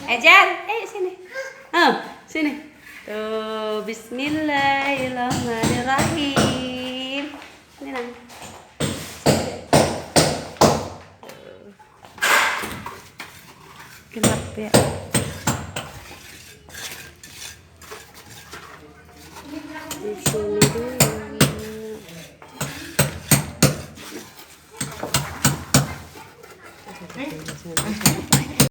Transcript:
Jan, sini. Sini. Tuh, bismillahirrahmanirrahim. Sini nang. Gelap ya. Di sini dulu.